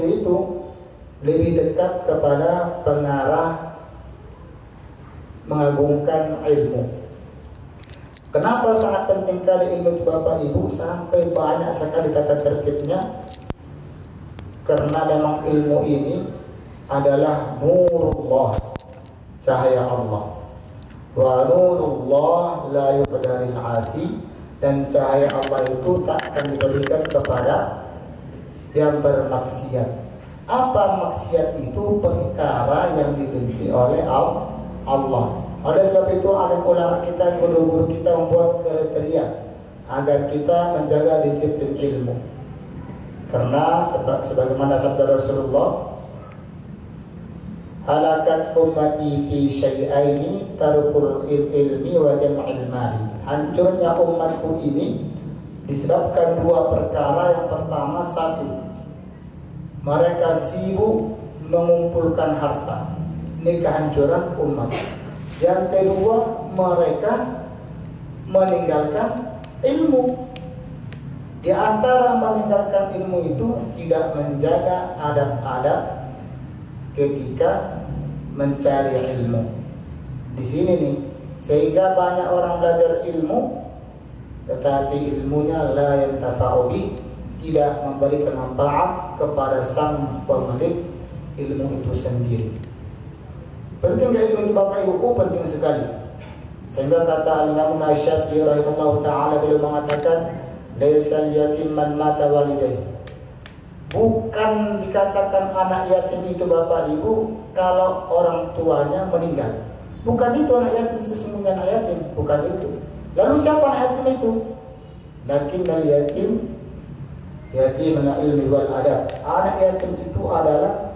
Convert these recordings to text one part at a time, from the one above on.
ilmu itu lebih dekat kepada pengarah mengagungkan ilmu. Kenapa sangat penting kali ilmu itu Bapak Ibu, sampai banyak sekali tata tertibnya? Karena memang ilmu ini adalah nurullah, cahaya Allah. Wa nurullah la yuqdaril asi, dan cahaya Allah itu tak akan diberikan kepada yang bermaksiat. Apa maksiat itu? Perkara yang dibenci oleh Allah. Oleh sebab itu alim ulama kita, guru-guru kita membuat kriteria agar kita menjaga disiplin ilmu. Karena sebagaimana sabda Rasulullah, halakat ummati fi syai'aini tarukul ilmi wa jam'il mali. Hancurnya umatku ini disebabkan dua perkara. Yang pertama, satu, mereka sibuk mengumpulkan harta. Ini kehancuran umat. Yang kedua, mereka meninggalkan ilmu. Di antara meninggalkan ilmu itu tidak menjaga adab-adab ketika mencari ilmu. Di sini nih, sehingga banyak orang belajar ilmu tetapi ilmunya la yantafa'u bi, tidak memberikan manfaat kepada sang pemilik ilmu itu sendiri. Penting ilmu itu Bapak Ibu, penting sekali. Sehingga kata Imam Syafi'i rahimahullah ta'ala, beliau mengatakan, laisal yatim man mata walidayhi. Bukan dikatakan anak yatim itu Bapak Ibu kalau orang tuanya meninggal. Bukan itu anak yatim, sesungguhnya anak yatim, bukan itu. Lalu siapa anak yatim itu? Lakinnal yatim yatim min ilmi wal adab. Anak yatim itu adalah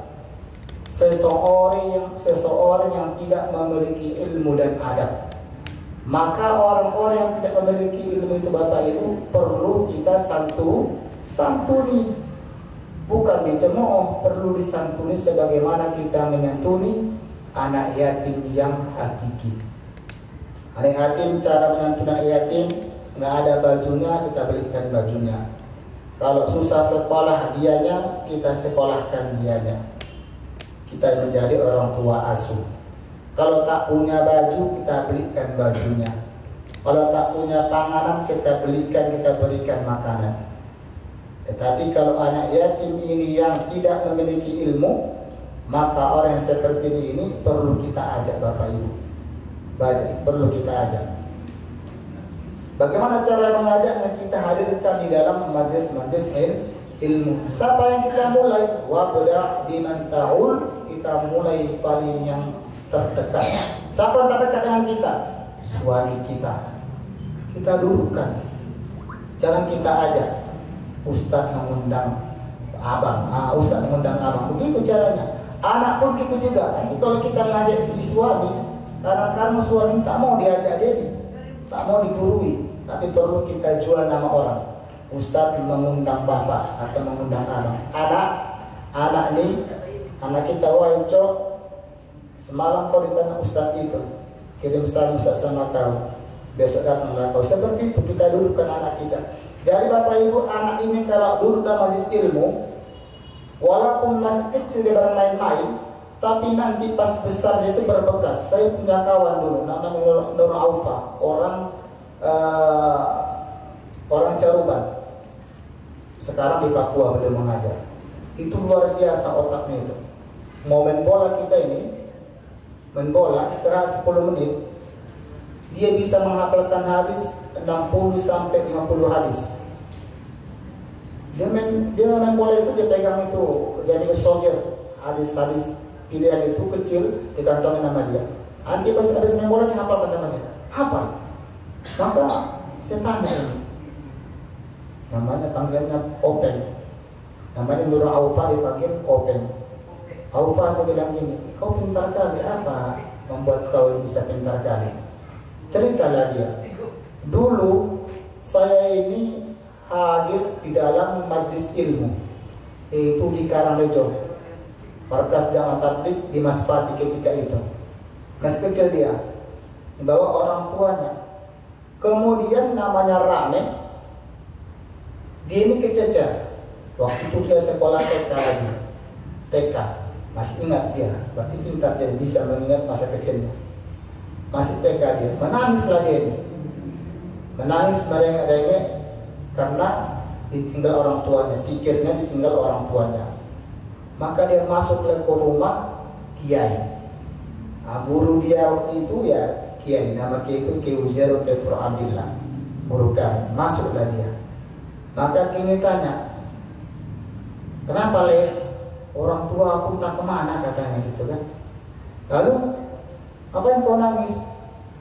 seseorang yang tidak memiliki ilmu dan adab. Maka orang-orang yang tidak memiliki ilmu itu Bapak Ibu perlu kita santuni, bukan dicemooh, perlu disantuni sebagaimana kita menyantuni anak yatim yang hakiki. Anak yatim, cara menyantuni anak yatim, nggak ada bajunya, kita belikan bajunya. Kalau susah sekolah dianya, kita sekolahkan dianya. Kita menjadi orang tua asuh. Kalau tak punya baju, kita belikan bajunya. Kalau tak punya panganan, kita belikan, kita berikan makanan. Tetapi kalau anak yatim ini yang tidak memiliki ilmu, maka orang yang seperti ini perlu kita ajak Bapak Ibu. Perlu kita ajak. Bagaimana cara mengajaknya? Kita hadirkan di dalam majlis-majlis ilmu. Siapa yang kita mulai? Wabda biman ta'ul, kita mulai paling yang terdekat. Siapa yang terdekat dengan kita? Suami kita. Kita dudukkan. Jangan kita ajak. Ustaz mengundang abang, Ustaz mengundang abang. Begitu caranya. Anak pun gitu juga. Kalau kita ngajak si suami, kadang-kadang suami tak mau diajak dia, tak mau digurui. Tapi perlu kita jual nama orang. Ustaz mengundang bapak atau mengundang abang. Anak ini, anak kita, wahai cok, semalam kau ditanya Ustaz itu, kirim salam Ustaz sama kau, besok datanglah kau. Seperti itu kita dudukkan anak kita. Jadi Bapak Ibu, anak ini kalau duduk dalam majlis ilmu, walaupun masih kecil dia bermain-main, tapi nanti pas besar dia itu berbekas. Saya punya kawan dulu, namanya Nur Aufa, orang Caruban. Sekarang di Papua beliau mengajar. Itu luar biasa otaknya itu. Mau main bola kita ini, main bola istirahat 10 menit, dia bisa menghafalkan hadis 60 sampai 50 hadis. Dia main bola itu, dia pegang itu jadi soldier, hadis-hadis pilihan itu kecil dikantongin nama dia. Nanti pas habis main bola dihafalkan nama dia. Hafal. Maka saya tanya ini, namanya panggilannya Openg, namanya Nur Aufa, dipanggil Openg. Aufa, saya bilang gini, kau pintar kali, apa membuat kau bisa pintar kali? Ceritalah dia. Dulu saya ini hadir di dalam majlis ilmu, yaitu di Karangrejo, Markas Jamaah Tabligh di Maspati ketika itu. Masih kecil dia, membawa orang tuanya. Kemudian namanya Rame, dia ini kececer. Waktu itu dia sekolah TK lagi. TK, masih ingat dia, berarti pintar dia, bisa mengingat masa kecilnya. Masih TK dia, menangislah dia ini. Menangis merengek-rengek karena ditinggal orang tuanya, pikirnya ditinggal orang tuanya. Maka dia masuk ke rumah kiai. Nah, guru dia waktu itu ya kiai, nama kiai itu Kiai Uzairul Tefur Abdillah, guru kami. Masuklah dia. Maka kini tanya, kenapa leh? Orang tua aku tak kemana, katanya gitu kan. Lalu apa yang kau nangis?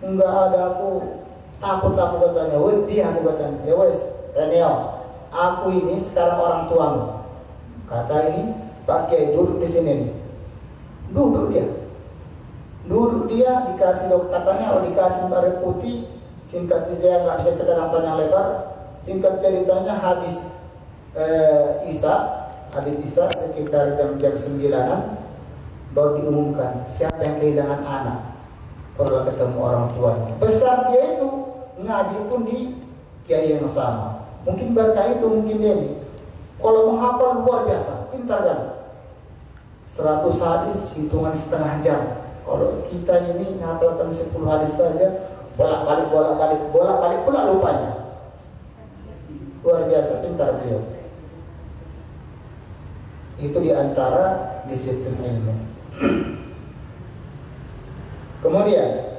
Enggak ada, aku takut, katanya. Wedi aku, katanya. Ya wes, Reneo, aku ini sekarang orang tuamu. Kata ini Pak Kiai, duduk di sini nih. Duduk dia dikasih katanya, dikasih air putih. Singkat dia nggak bisa cerita panjang lebar. Singkat ceritanya habis Isya sekitar jam 9-an baru diumumkan siapa yang kehilangan anak kalau ketemu orang tuanya. Besar dia itu ngaji pun di kiai yang sama. Mungkin berkah itu mungkin dia nih. Kalau menghafal luar biasa, pintar kan? 100 hadis hitungan setengah jam. Kalau kita ini menghafalkan 10 hadis saja, bolak-balik pula lupanya. Luar biasa pintar beliau. Itu diantara disiplin ilmu. Kemudian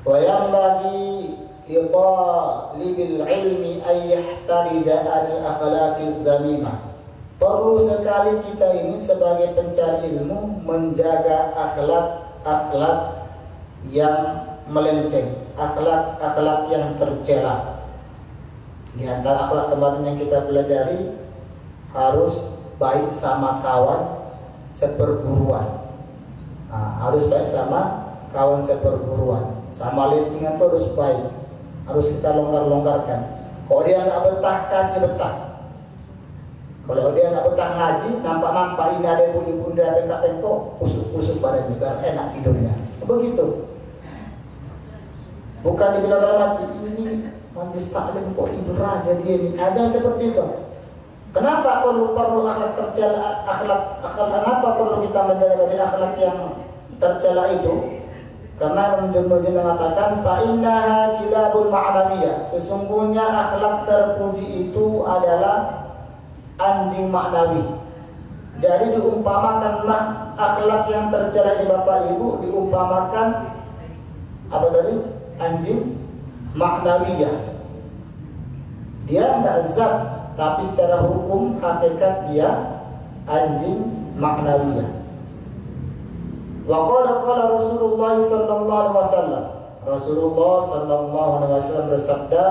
wa yanbaghi litalibil ilmi ay yahtariza anil akhlaqil zamimah. Perlu sekali kita ini sebagai pencari ilmu menjaga akhlak yang melenceng, akhlak yang tercela. Di antara akhlak kemarin yang kita pelajari, harus baik sama kawan seperguruan. Nah, harus baik sama kawan seperguruan. Sama lingkungan itu harus baik. Harus kita longgarkan. Kalau dia nggak betah, kasih betah. Kalau dia nggak betah ngaji, nampak ini ada ibu-ibu dia bengkak-bengkok, kusuk badannya biar enak tidurnya. Begitu. Bukan dibilang dalam hati ini majlis taklim kok tidur aja dia ini. Aja seperti itu. Kenapa perlu akhlak tercela, kenapa perlu kita menjaga dari akhlak yang tercela itu? Karena Ibnu mengatakan fa innaha kilabul ma'nawiyah. Sesungguhnya akhlak terpuji itu adalah anjing maknawi. Jadi diumpamakanlah akhlak yang tercela di Bapak Ibu diumpamakan apa tadi? Anjing maknawiyah. Dia enggak zat, tapi secara hukum hakikat dia anjing maknawiyah. Wa qala Rasulullah sallallahu alaihi wasallam. Rasulullah sallallahu alaihi wasallam bersabda,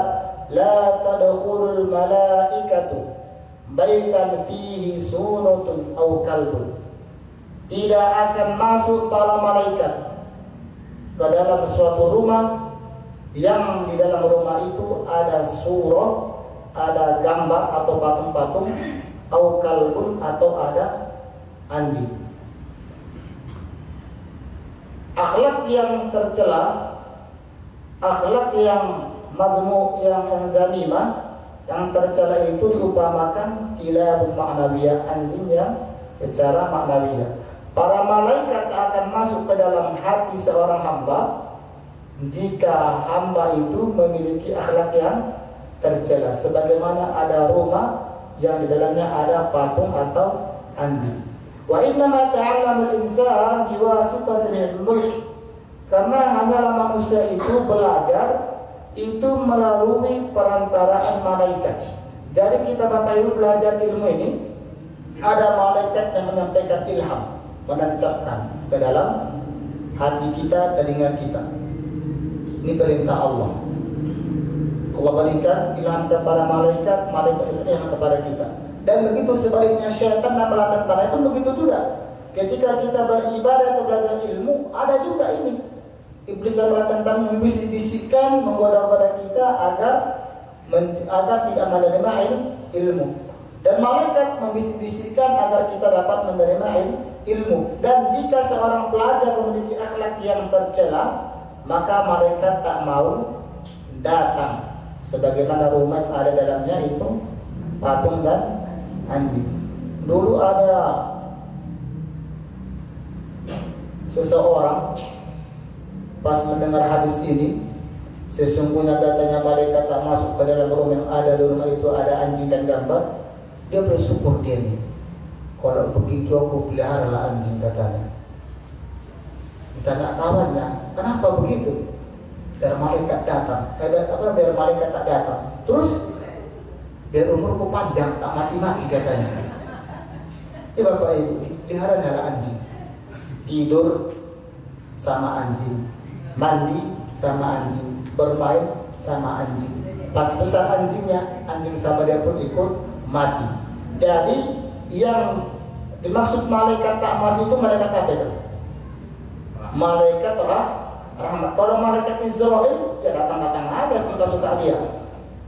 "La tadkhulul malaikatu baitan fihi sunatun aw kalbun." Tidak akan masuk para malaikat ke dalam suatu rumah yang di dalam rumah itu ada surah, ada gambar atau patung-patung, au kalbun atau ada anjing. Akhlak yang tercela, akhlak yang mazmu, yang zamimah, yang tercela itu diumpamakan kilabul ma'nawiyah, anjing yang secara maknawiyah. Para malaikat akan masuk ke dalam hati seorang hamba jika hamba itu memiliki akhlak yang tercela, sebagaimana ada rumah yang di dalamnya ada patung atau anjing. Wa inna ma ta'allamul insan biwasitatil mulk. Karena hanyalah manusia itu belajar itu melalui perantaraan malaikat. Jadi kita Bapak Ibu belajar ilmu ini, ada malaikat yang menyampaikan ilham, menancapkan ke dalam hati kita, telinga kita. Ini perintah Allah. Allah berikan ilham kepada malaikat, malaikat itu yang kepada kita. Dan begitu sebaliknya syaitan dan bala tentara pun begitu juga. Ketika kita beribadah atau belajar ilmu, ada juga ini. Iblis dan bala tentara membisik-bisikkan, menggoda-goda kita agar tidak menerima ilmu. Dan malaikat membisik-bisikkan agar kita dapat menerima ilmu. Dan jika seorang pelajar memiliki akhlak yang tercela, maka malaikat tak mau datang. Sebagaimana rumah ada dalamnya itu patung dan anjing. Dulu ada seseorang pas mendengar hadis ini, sesungguhnya katanya malaikat tak masuk ke dalam rumah yang ada di rumah itu ada anjing dan gambar. Dia bersyukur dia nih, kalau begitu aku peliharalah anjing katanya. Kita tak tahu kenapa begitu. Biar malaikat datang, biar malaikat tak datang. Terus biar umurku panjang, tak mati-mati katanya. Ya Bapak Ibu, pelihara adalah anjing. Tidur sama anjing, mandi sama anjing, bermain sama anjing. Pas besar anjingnya, anjing sama dia pun ikut mati. Jadi yang dimaksud malaikat tak masuk itu malaikat apa itu? Malaikat rahmat. Kalau malaikat Israel ya datang-datang aja suka-suka dia.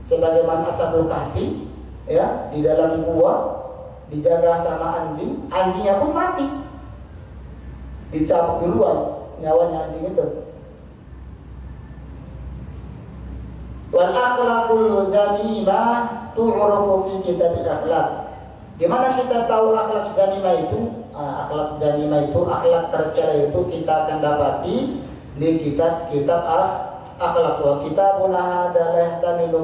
Sebagaimana Ashabul Kahfi ya, di dalam gua dijaga sama anjing, anjingnya pun mati. Dicabut duluan nyawanya anjing itu. Wal akhlaqul jamimah tu'rafu fi kitabil akhlaq. Gimana kita tahu akhlak jamimah itu? Akhlak jamimah itu, akhlak tercela itu kita akan dapati di kitab akhlak. Wa kitabun hadalah tamilu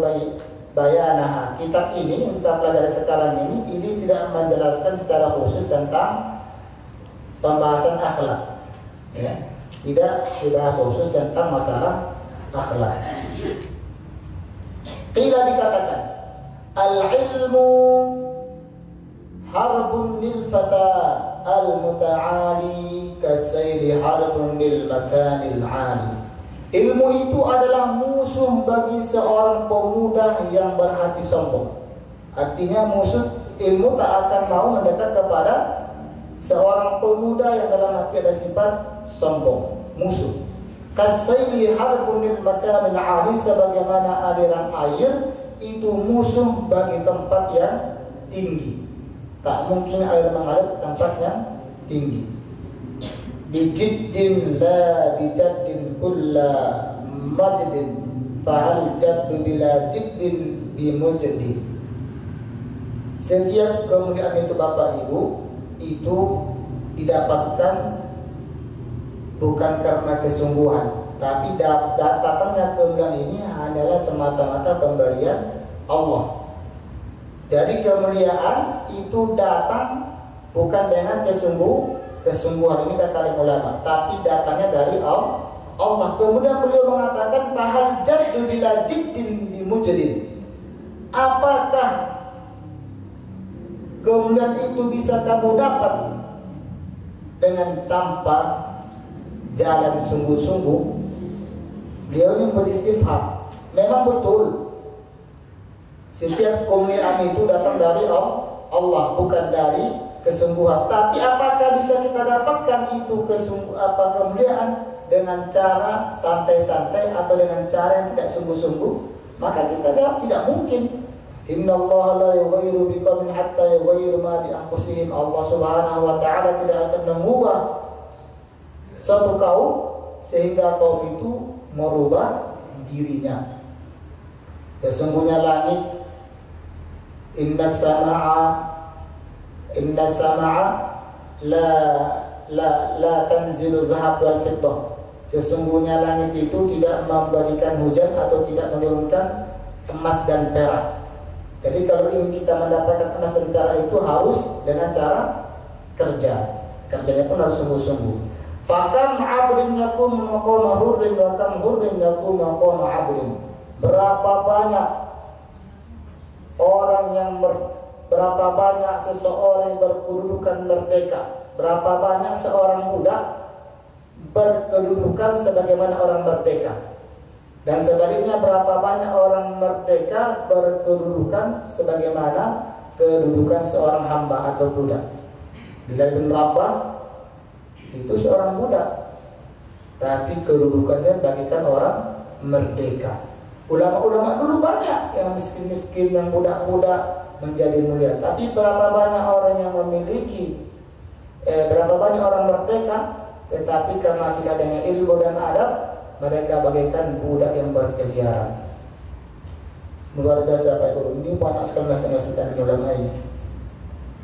bayanaha. Kitab ini kita pelajari sekarang ini tidak menjelaskan secara khusus tentang pembahasan akhlak. Ya, tidak dibahas khusus tentang masalah akhlak. Qila dikatakan al-ilmu harbun lil fata al-muta'ali kasayri harbun lil makanil 'ali. Ilmu itu adalah musuh bagi seorang pemuda yang berhati sombong. Artinya musuh ilmu tak akan mau mendekat kepada seorang pemuda yang dalam hati ada sifat sombong, musuh. Kasayri harbun lil makanil 'ali, sebagaimana aliran air itu musuh bagi tempat yang tinggi. Tak mungkin air mengalir ke tempat yang tinggi. Bijiddin la bijaddin kulla majdin fahal jaddu bila jiddin bimujdi. Setiap kemuliaan itu Bapak Ibu itu didapatkan bukan karena kesungguhan, tapi datangnya kemuliaan ini hanyalah semata-mata pemberian Allah. Jadi kemuliaan itu datang bukan dengan kesungguhan ini kata ulama, tapi datangnya dari Allah. Kemudian beliau mengatakan fahal jaddu bila jiddin bimujdi. Apakah kemuliaan itu bisa kamu dapat dengan tanpa jalan sungguh-sungguh? Beliau ini beristifham. Memang betul, setiap kemuliaan itu datang dari Allah, bukan dari kesungguhan. Tapi apakah bisa kita dapatkan itu kemuliaan dengan cara santai-santai atau dengan cara yang tidak sungguh-sungguh? Maka kita jawab tidak mungkin. Innallaha la yughayyiru biqaumin hatta yughayyiru ma bi anfusihim. Allah Subhanahu wa taala tidak akan mengubah satu kaum sehingga kaum itu merubah dirinya. Sesungguhnya langit, Inna sama'a la tanzilu zahab wal fiddah. Sesungguhnya langit itu tidak memberikan hujan atau tidak menurunkan emas dan perak. Jadi kalau ingin kita mendapatkan emas dan perak itu harus dengan cara kerja. Kerjanya pun harus sungguh-sungguh. Fakam 'abdin yakum maqama hurrin wa kam hurrin yakum maqama 'abdin. Berapa banyak berapa banyak seseorang yang berkedudukan merdeka, berapa banyak seorang budak berkedudukan sebagaimana orang merdeka, dan sebaliknya berapa banyak orang merdeka berkedudukan sebagaimana kedudukan seorang hamba atau budak. Bilal bin Rabah itu seorang budak, tapi kedudukannya bagikan orang merdeka. Ulama-ulama dulu banyak yang miskin-miskin, yang budak-budak menjadi mulia. Tapi berapa banyak orang yang memiliki, berapa banyak orang merdeka, tetapi karena tidak dengan ilmu dan adab, mereka bagaikan budak yang berkeliaran. Luar biasa Pak Ibu. Ini banyak sekali nasihat-nasihat ulama ini.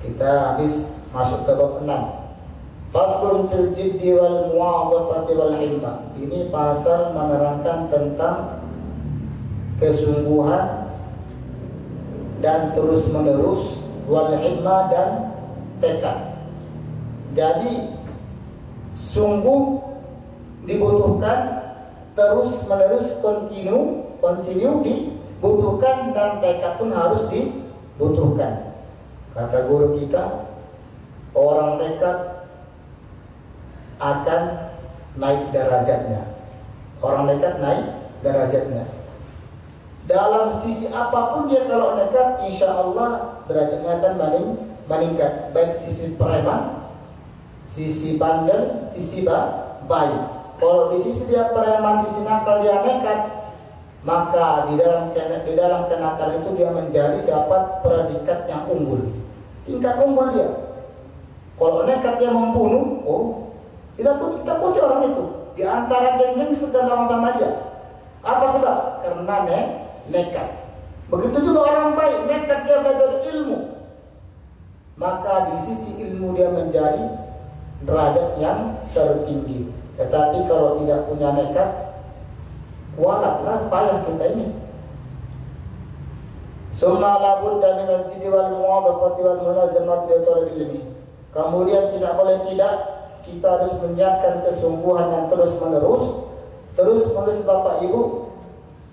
Kita habis masuk ke bab 6. Faslun fil jiddi wal mu'adhafati wal himma. Ini pasal menerangkan tentang kesungguhan dan terus menerus, wal himma dan tekad. Jadi sungguh dibutuhkan, terus menerus, continue dibutuhkan, dan tekad pun harus dibutuhkan. Kata guru kita, orang tekad akan naik derajatnya. Orang nekat naik derajatnya. Dalam sisi apapun dia kalau nekat, insya Allah derajatnya akan meningkat. Baik sisi preman, sisi bandel, sisi baik. Kalau di sisi dia preman, sisi nakal, dia nekat, maka di dalam kenakalan itu dia menjadi dapat predikat yang unggul, tingkat unggul dia. Kalau nekat dia membunuh, kita puji orang itu di antara geng-geng sedang sama dia. Apa sebab? Karena nekat. Begitu juga orang baik, nekat dia belajar ilmu, maka di sisi ilmu dia menjadi derajat yang tertinggi. Tetapi kalau tidak punya nekat, walatlah payah kita ini. Summa la budda min al-jiddi wal mu'adhafati wal mulazamati li talabil ilmi. Kemudian tidak boleh tidak, kita harus menyiapkan kesungguhan yang terus menerus Bapak Ibu,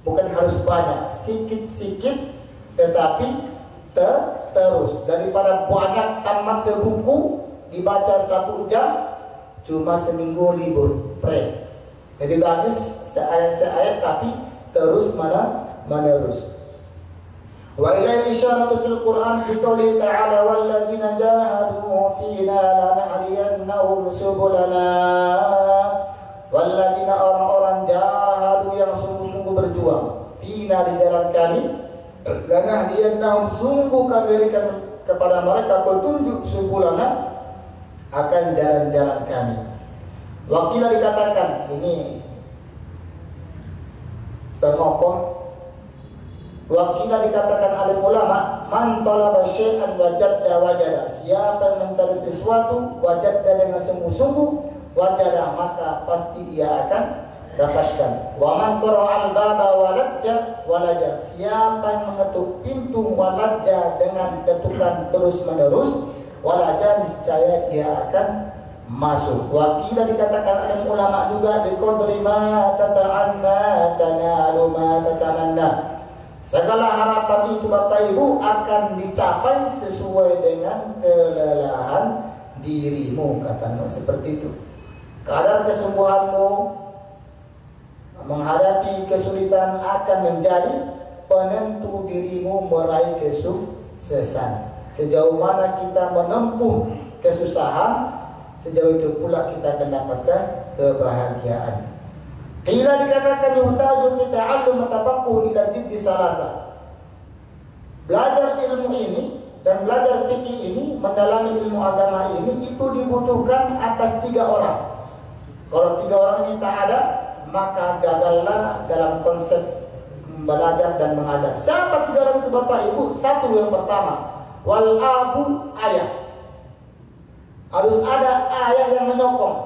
bukan harus banyak, sikit-sikit, tetapi terus. Daripada banyak tamat sebuku dibaca 1 jam, cuma seminggu libur pray. Jadi bagus seayat-seayat tapi terus menerus. Wa ilaihi isyaratu fil Qur'an fi qouli ta'ala walladzina jahadu fina lanahdiyannahum subulana. Walladzina, orang-orang jahadu yang sungguh-sungguh berjuang, fina di jalan kami, lanahdiyannahum, sungguh kami berikan kepada mereka petunjuk, subulana, akan jalan-jalan kami. Wakilah dikatakan, ini pengokoh. Wakilah dikatakan alim ulama, man talaba syai'an wajadda wajada. Siapa yang mencari sesuatu, wajadda dengan sungguh-sungguh, wajada, maka pasti ia akan dapatkan. Wa man qara'al baba walajja walaja. Siapa yang mengetuk pintu walajja dengan ketukan terus-menerus, walaja, niscaya dia akan masuk. Wakilah dikatakan alim ulama juga, biqadri ma tata'anna tanalu ma tatamanna. Segala harapan itu Bapak Ibu akan dicapai sesuai dengan kelelahan dirimu, katanya seperti itu. Kadar kesungguhanmu menghadapi kesulitan akan menjadi penentu dirimu meraih kesuksesan. Sejauh mana kita menempuh kesusahan, sejauh itu pula kita akan dapatkan kebahagiaan. Qila dikatakan yuhtaju fi ta'allum tafaqquh ila jiddi salasa. Belajar ilmu ini dan belajar fikih ini, mendalami ilmu agama ini, itu dibutuhkan atas 3 orang. Kalau 3 orang ini tak ada, maka gagallah dalam konsep belajar dan mengajar. Siapa 3 orang itu Bapak Ibu? 1, yang pertama, wal abu, ayah. Harus ada ayah yang menyokong.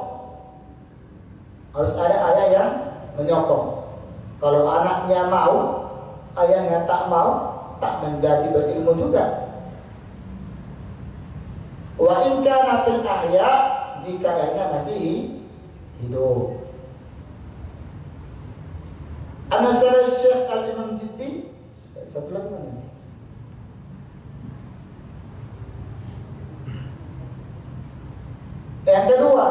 Harus ada ayah yang menyokong. Kalau anaknya mau, ayahnya tak mau, tak menjadi berilmu juga. Wa in kana fil ahya, jika ayahnya masih hidup. Anasara Syekh Al-Imam Jiddi, satu lagi mana? Yang kedua,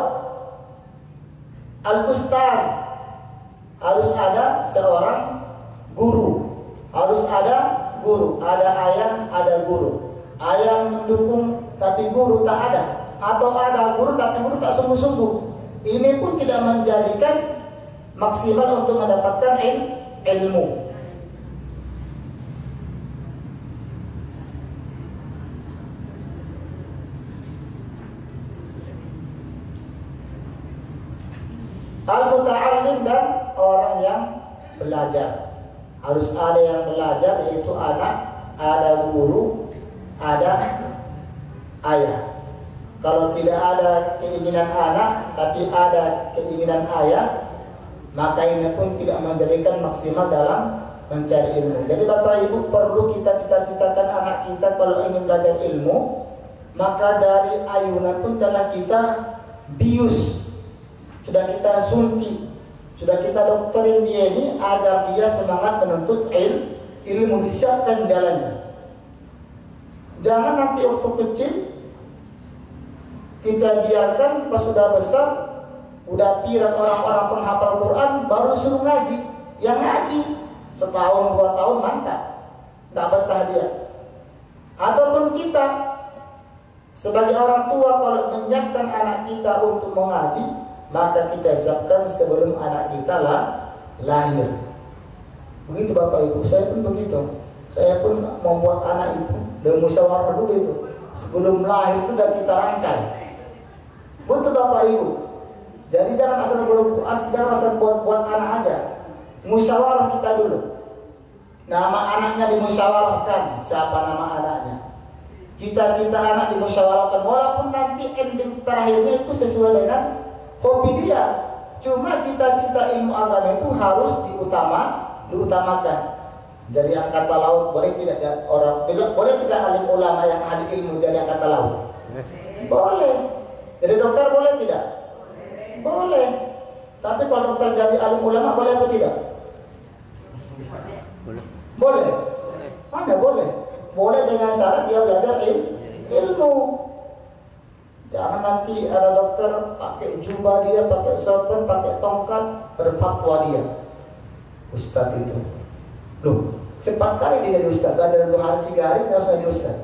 al-ustaz, harus ada seorang guru. Harus ada guru, ada ayah, ada guru. Ayah mendukung tapi guru tak ada, atau ada guru tapi guru tak sungguh-sungguh. Ini pun tidak menjadikan maksimal untuk mendapatkan ilmu. Al-muta'allim, dan orang yang belajar. Harus ada yang belajar, yaitu anak, ada guru, ada ayah. Kalau tidak ada keinginan anak, tapi ada keinginan ayah, maka ini pun tidak menjadikan maksimal dalam mencari ilmu. Jadi Bapak Ibu, perlu kita cita-citakan anak kita kalau ingin belajar ilmu, maka dari ayunan pun telah kita bius, sudah kita suntik, sudah kita dokterin dia ini agar dia semangat menuntut ilmu, disiapkan jalannya. Jangan nanti waktu kecil kita biarkan pas sudah besar, udah pirang orang-orang penghafal Quran baru suruh ngaji. Yang ngaji setahun 2 tahun mantap, nggak betah dia. Ataupun kita sebagai orang tua kalau menyiapkan anak kita untuk mengaji, maka kita siapkan sebelum anak kita lahir. Begitu Bapak Ibu, saya pun begitu. Saya pun membuat anak itu dan musyawarah dulu itu. Sebelum lahir itu sudah kita rangkai. Betul Bapak Ibu. Jadi jangan asal buat anak aja. Musyawarah kita dulu. Nama anaknya dimusyawarahkan. Siapa nama anaknya? Cita-cita anak dimusyawarahkan. Walaupun nanti ending terakhirnya itu sesuai dengan hobi dia. Cuma cita-cita ilmu agama itu harus diutamakan. Dari angkatan laut boleh tidak boleh tidak alim ulama yang ahli ilmu jadi angkatan laut? Boleh. Jadi dokter boleh tidak? Boleh. Tapi kalau dokter jadi alim ulama boleh atau tidak? Boleh. Mana boleh? Boleh dengan syarat dia belajar ilmu. Jangan nanti ada dokter pakai jubah dia, pakai sorban, pakai tongkat, berfatwa dia. Ustadz itu. Loh, cepat kali dia jadi ustadz. Belajar 2 hari 3 hari dia harus jadi ustadz.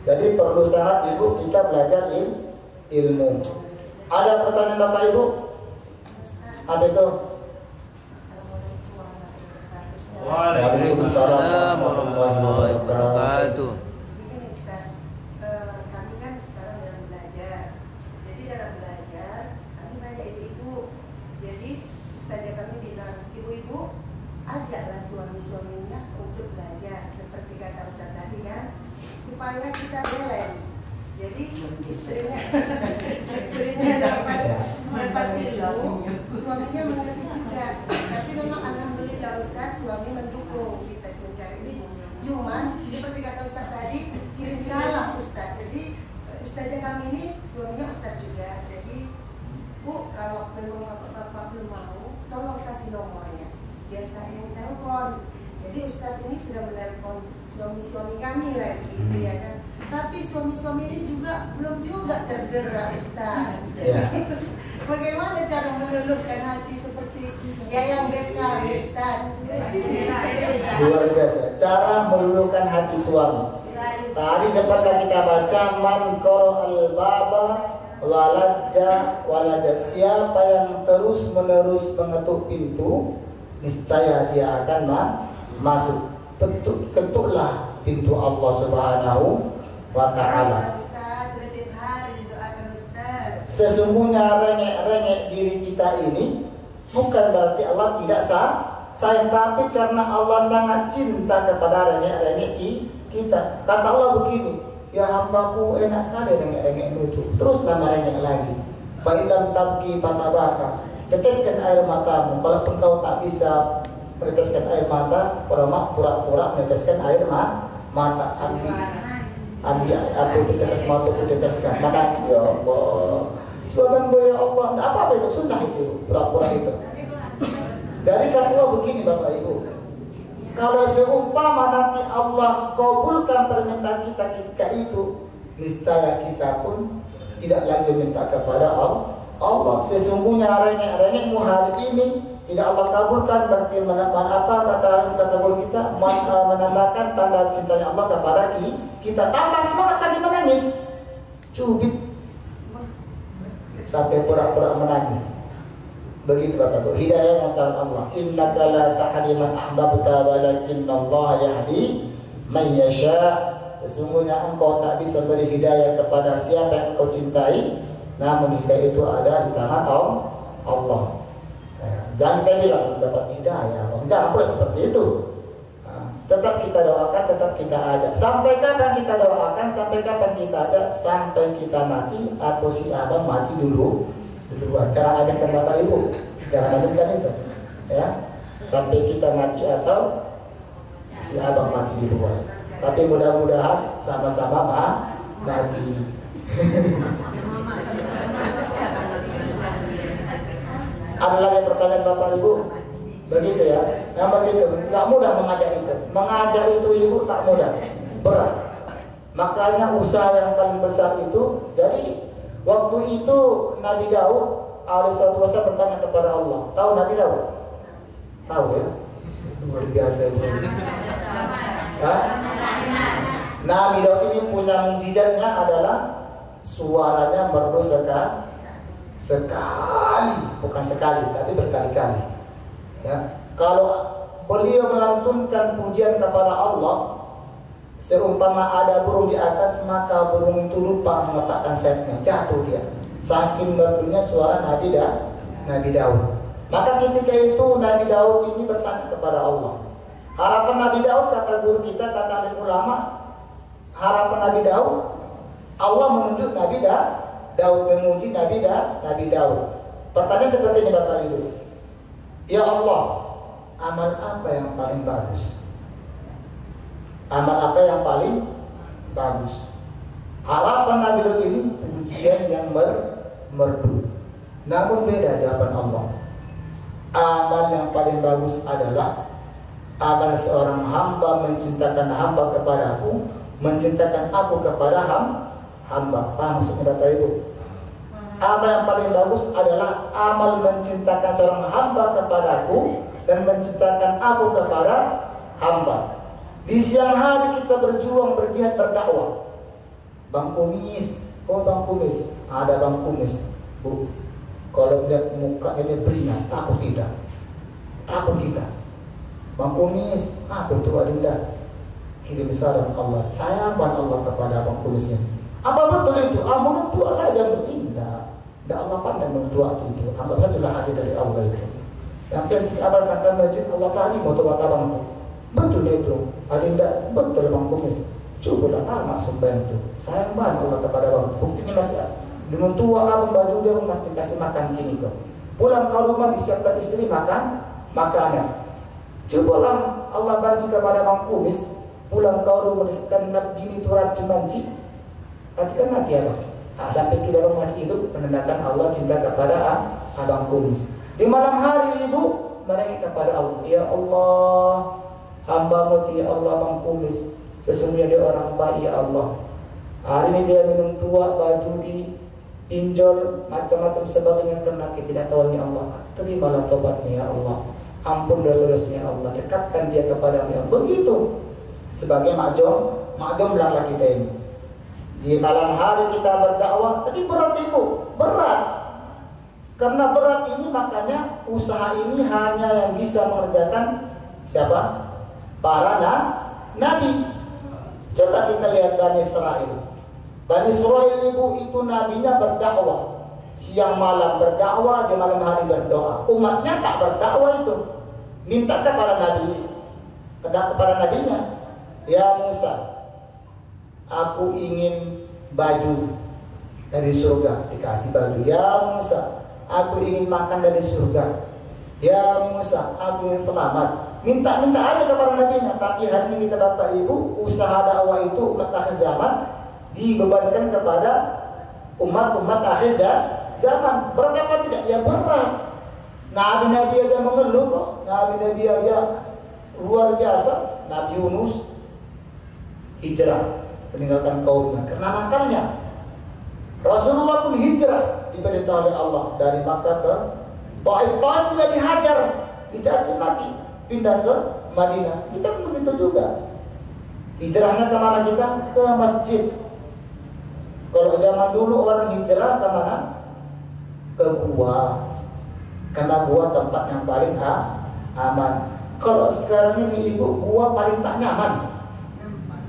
Jadi perlu sangat Ibu kita belajar ilmu. Ada pertanyaan Bapak Ibu? Apa itu? Waalaikumsalam warahmatullahi wabarakatuh. Kami kan sekarang dalam belajar. Jadi dalam belajar kami banyak ibu-ibu. Jadi ustazah kami bilang, ibu-ibu ajaklah suami-suaminya untuk belajar seperti kata Ustaz tadi kan, supaya kita balance. Jadi istrinya dapat ilmu, suaminya mengerti juga. Tapi memang alhamdulillah Ustaz, suami mendukung kita mencari ilmu. Cuman seperti kata Ustaz tadi, kirim salam Ustaz. Jadi ustazah kami ini suaminya Ustaz juga. Jadi Bu, kalau memang bapak belum mau, tolong kasih nomornya biar saya yang telepon. Jadi Ustadz ini sudah menelpon suami-suami kami lagi gitu ya kan. Tapi suami-suami ini juga belum juga tergerak Ustadz. Bagaimana cara meluluhkan hati seperti Yayang Beka Ustadz? Luar biasa. Cara meluluhkan hati suami. Tadi sempat kita baca man qara'al baba walajja. Siapa yang terus menerus mengetuk pintu, niscaya dia akan masuk. Ketuklah pintu Allah Subhanahu wa Ta'ala. Sesungguhnya rengek-rengek diri kita ini bukan berarti Allah tidak sayang, tapi karena Allah sangat cinta kepada rengek-rengek kita. Kata Allah begini, ya hambaku enak kali rengek-rengekmu itu, teruslah merengek lagi. Fa'ilam tabki patabaka, teteskan air matamu. Kalau engkau tak bisa meneteskan air mata, pura-pura meneteskan air mata. Ambil aku tetes mata, aku teteskan. Maka ya Allah, suami ya Allah, tidak apa-apa itu sunnah itu, pura-pura itu. Dari kata Allah begini Bapak Ibu, kalau seumpama nanti Allah kabulkan permintaan kita ketika itu, niscaya kita pun tidak lagi minta kepada Allah. Sesungguhnya rengek-rengekmu hari ini tidak Allah kabulkan, berarti kata guru kita menandakan tanda cintanya Allah kepada kita. Tambah semangat lagi menangis, cubit sampai pura-pura menangis. Begitu Bapak Ibu, hidayah mengatakan Allah, innaka la tahdi man ahbabta walakinna Allah yahdi man yasha. Sesungguhnya engkau tak bisa beri hidayah kepada siapa yang engkau cintai, namun hidayah itu ada di tangan Allah. Jangan kita bilang dapat hidayah, jangan pula seperti itu. tetap kita doakan, tetap kita ajak. Sampai kapan kita doakan, sampai kapan kita ajak, sampai kita mati atau si abang mati duluan. Cara ajarkan Bapak Ibu, cara ajarkan itu, ya. Sampai kita mati atau si abang mati duluan. Tapi mudah-mudahan sama-sama mati. Ada lagi pertanyaan Bapak Ibu? Begitu ya, yang begitu, nggak mudah mengajak itu. Mengajak itu Ibu tak mudah, berat. Makanya usaha yang paling besar itu. Jadi waktu itu Nabi Daud alaihissalatu wassalam bertanya kepada Allah. Tahu Nabi Daud? Tahu ya? Luar biasa ini. Nabi Daud ini punya mukjizatnya adalah suaranya merdu sekali, bukan sekali, tapi berkali-kali. Ya, kalau beliau melantunkan pujian kepada Allah, seumpama ada burung di atas, maka burung itu lupa meletakkan sayapnya, jatuh dia. Saking merdunya suara Nabi Daud. Maka ketika itu Nabi Daud ini bertanya kepada Allah. Harapan Nabi Daud, kata guru kita, kata alim ulama, harapan Nabi Daud, Allah menunjuk Nabi Daud, memuji Nabi Daud. Pertanyaan seperti ini Bapak Ibu. Ya Allah, amal apa yang paling bagus? Amal apa yang paling bagus? Harapan Nabi Daud ini pujian yang merdu. Namun beda jawaban Allah. Amal yang paling bagus adalah amal seorang hamba mencintakan hamba kepadaku, mencintakan aku kepada hamba. Paham maksudnya Bapak Ibu? Amal yang paling bagus adalah amal mencintakan seorang hamba kepadaku dan mencintakan aku kepada hamba. Di siang hari kita berjuang, berjihad, berdakwah. Bang Kumis, oh Bang Kumis, ada Bang Kumis, Bu. Kalau lihat muka ini beringas, takut tidak? Takut tidak? Bang Kumis, apa itu Adinda? Kirim salam Allah, sayangkan Allah kepada Bang Kumisnya. Apa betul itu? Menurut tua saja bertindak. Dan Allah pandang mentua itu. Anggap itulah hadir dari Allah itu. Yang penting abang kata masjid Allah tadi mau tua tabang itu. Betul itu. Adinda betul Bang Kumis. Cobalah lama sembahyang itu. Sayang banget Allah kepada Bang. Buktinya masih dengan tua abang baju dia mesti kasih makan gini kok. Pulang ke rumah disiapkan istri makan makanan. Cobalah Allah banci kepada Bang Kumis. Pulang ke rumah disiapkan bini itu racun banci. Nanti kan mati ya Bang. Sampai kita masih hidup menandakan Allah cinta kepada Abang Kumis. Di malam hari Ibu mereka kepada Allah, ya Allah, hamba-Mu ya Allah Bang Kumis, sesungguhnya dia orang baik ya Allah. Hari ini dia minum tua, baju diinjol, macam-macam sebagainya karena kita tidak tahu ya Allah. Terimalah tobatnya ya Allah. Ampun dosa-dosanya Allah. Dekatkan dia kepada ya Allah. Begitu. Sebagai makjom belakang kita ini. Di malam hari kita berdakwah, tapi berat Ibu, berat. Karena berat ini makanya usaha ini hanya yang bisa mengerjakan siapa? Para nabi. Coba kita lihat Bani Israel. Bani Israel Ibu itu nabinya berdakwah. Siang malam berdakwah, di malam hari berdoa. Umatnya tak berdakwah itu. Minta kepada nabinya. Ya Musa, aku ingin baju dari surga, dikasih baju. Ya Musa, aku ingin makan dari surga. Ya Musa, aku ingin selamat. Minta-minta aja kepada nabinya. Tapi hari ini kita Bapak Ibu, usaha dakwah itu umat akhir zaman dibebankan kepada umat akhir zaman. Berat apa tidak? Ya berat. Nabi-nabi aja mengeluh kok. Nabi-nabi aja luar biasa. Nabi Yunus hijrah, meninggalkan kaumnya karena nakalnya. Rasulullah pun hijrah, diperintah oleh Allah dari Makkah ke Taif. Taif juga dihajar, dicaci maki, pindah ke Madinah. Kita pun begitu juga. Hijrahnya kemana kita? Ke masjid. Kalau zaman dulu orang hijrah kemana? Ke gua, karena gua tempat yang paling aman. Kalau sekarang ini Ibu, gua paling tak nyaman.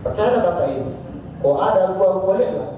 Percaya Bapak Ibu? Kok ada gua lihat lah.